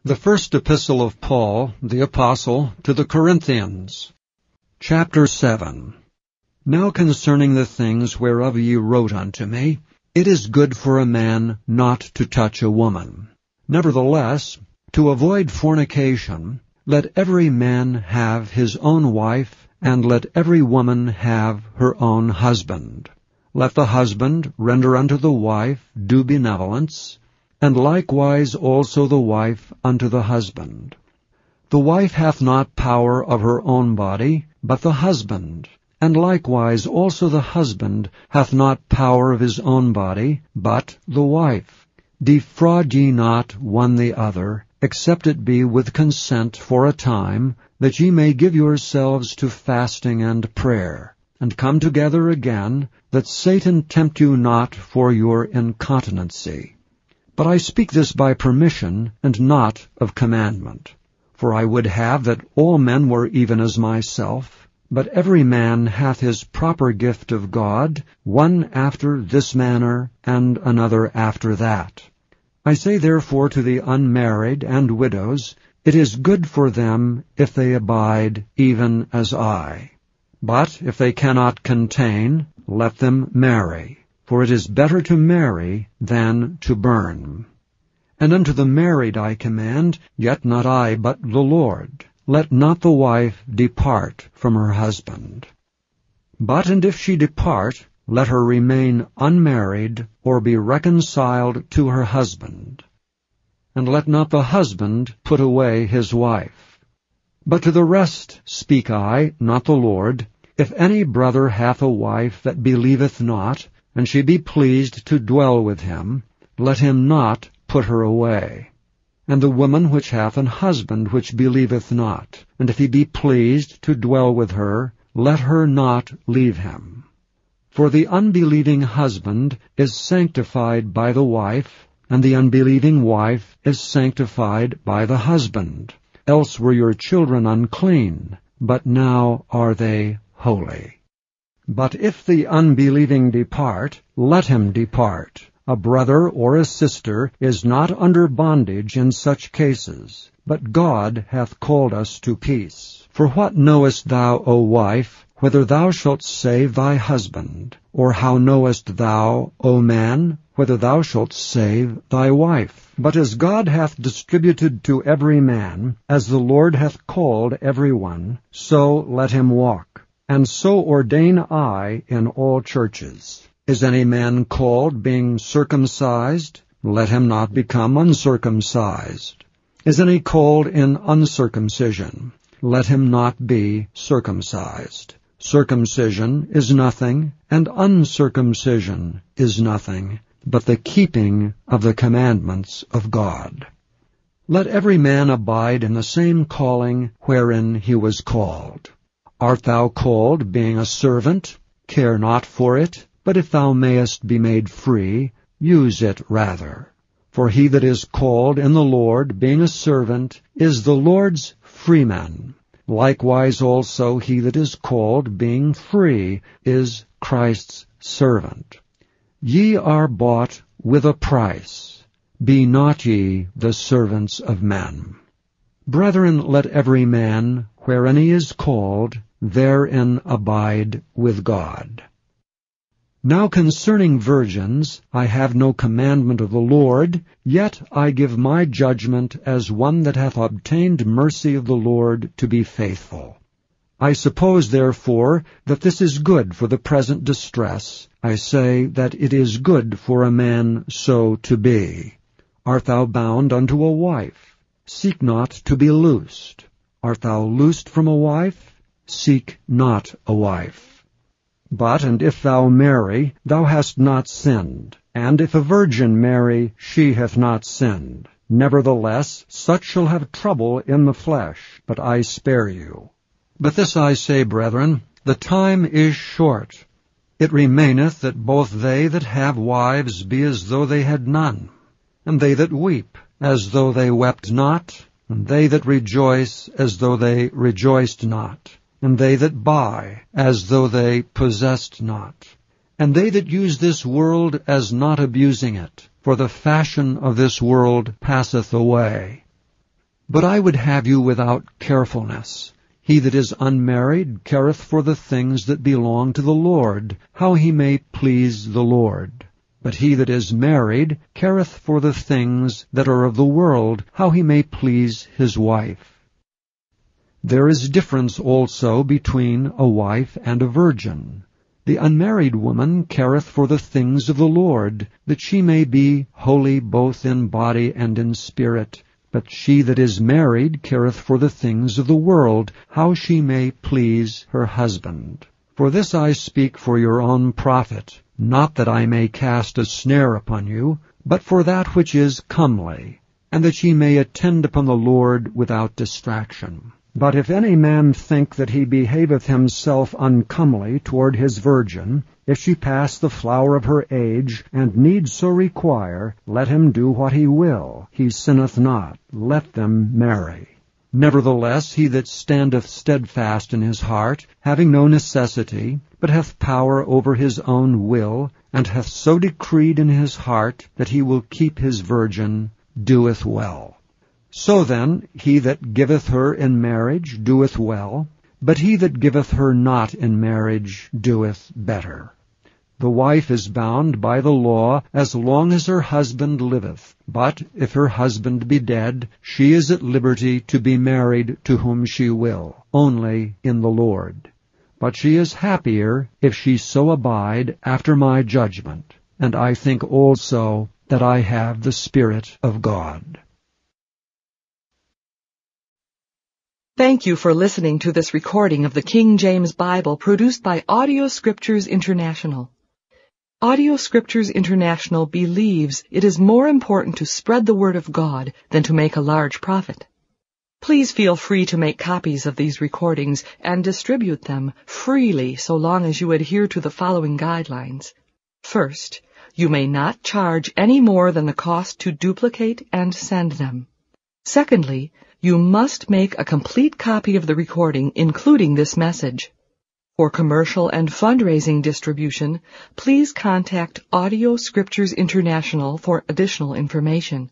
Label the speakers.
Speaker 1: The first epistle of Paul, the apostle, to the Corinthians. Chapter 7. Now concerning the things whereof ye wrote unto me, it is good for a man not to touch a woman. Nevertheless, to avoid fornication, let every man have his own wife, and let every woman have her own husband. Let the husband render unto the wife due benevolence, and likewise also the wife unto the husband. The wife hath not power of her own body, but the husband, and likewise also the husband hath not power of his own body, but the wife. Defraud ye not one the other, except it be with consent for a time, that ye may give yourselves to fasting and prayer, and come together again, that Satan tempt you not for your incontinency. But I speak this by permission, and not of commandment. For I would have that all men were even as myself, but every man hath his proper gift of God, one after this manner, and another after that. I say therefore to the unmarried and widows, it is good for them if they abide even as I. But if they cannot contain, let them marry. For it is better to marry than to burn. And unto the married I command, yet not I, but the Lord, let not the wife depart from her husband. But and if she depart, let her remain unmarried, or be reconciled to her husband. And let not the husband put away his wife. But to the rest speak I, not the Lord, if any brother hath a wife that believeth not, and she be pleased to dwell with him, let him not put her away. And the woman which hath an husband which believeth not, and if he be pleased to dwell with her, let her not leave him. For the unbelieving husband is sanctified by the wife, and the unbelieving wife is sanctified by the husband. Else were your children unclean, but now are they holy. But if the unbelieving depart, let him depart. A brother or a sister is not under bondage in such cases, but God hath called us to peace. For what knowest thou, O wife, whether thou shalt save thy husband? Or how knowest thou, O man, whether thou shalt save thy wife? But as God hath distributed to every man, as the Lord hath called every one, so let him walk. And so ordain I in all churches. Is any man called being circumcised? Let him not become uncircumcised. Is any called in uncircumcision? Let him not be circumcised. Circumcision is nothing, and uncircumcision is nothing, but the keeping of the commandments of God. Let every man abide in the same calling wherein he was called. Art thou called, being a servant? Care not for it, but if thou mayest be made free, use it rather. For he that is called in the Lord, being a servant, is the Lord's freeman. Likewise also he that is called, being free, is Christ's servant. Ye are bought with a price. Be not ye the servants of men. Brethren, let every man, wherein he is called, therein abide with God. Now concerning virgins, I have no commandment of the Lord, yet I give my judgment as one that hath obtained mercy of the Lord to be faithful. I suppose, therefore, that this is good for the present distress. I say that it is good for a man so to be. Art thou bound unto a wife? Seek not to be loosed. Art thou loosed from a wife? Seek not a wife. But, and if thou marry, thou hast not sinned. And if a virgin marry, she hath not sinned. Nevertheless, such shall have trouble in the flesh, but I spare you. But this I say, brethren, the time is short. It remaineth that both they that have wives be as though they had none, and they that weep as though they wept not, and they that rejoice as though they rejoiced not, and they that buy as though they possessed not, and they that use this world as not abusing it, for the fashion of this world passeth away. But I would have you without carefulness. He that is unmarried careth for the things that belong to the Lord, how he may please the Lord. But he that is married careth for the things that are of the world, how he may please his wife. There is difference also between a wife and a virgin. The unmarried woman careth for the things of the Lord, that she may be holy both in body and in spirit. But she that is married careth for the things of the world, how she may please her husband. For this I speak for your own profit, not that I may cast a snare upon you, but for that which is comely, and that ye may attend upon the Lord without distraction. But if any man think that he behaveth himself uncomely toward his virgin, if she pass the flower of her age, and need so require, let him do what he will. He sinneth not. Let them marry. Nevertheless, he that standeth steadfast in his heart, having no necessity, but hath power over his own will, and hath so decreed in his heart that he will keep his virgin, doeth well. So then, he that giveth her in marriage doeth well, but he that giveth her not in marriage doeth better. The wife is bound by the law as long as her husband liveth, but if her husband be dead, she is at liberty to be married to whom she will, only in the Lord. But she is happier if she so abide after my judgment, and I think also that I have the Spirit of God.
Speaker 2: Thank you for listening to this recording of the King James Bible produced by Audio Scriptures International. Audio Scriptures International believes it is more important to spread the Word of God than to make a large profit. Please feel free to make copies of these recordings and distribute them freely so long as you adhere to the following guidelines. First, you may not charge any more than the cost to duplicate and send them. Secondly, you must make a complete copy of the recording, including this message. For commercial and fundraising distribution, please contact Audio Scriptures International for additional information.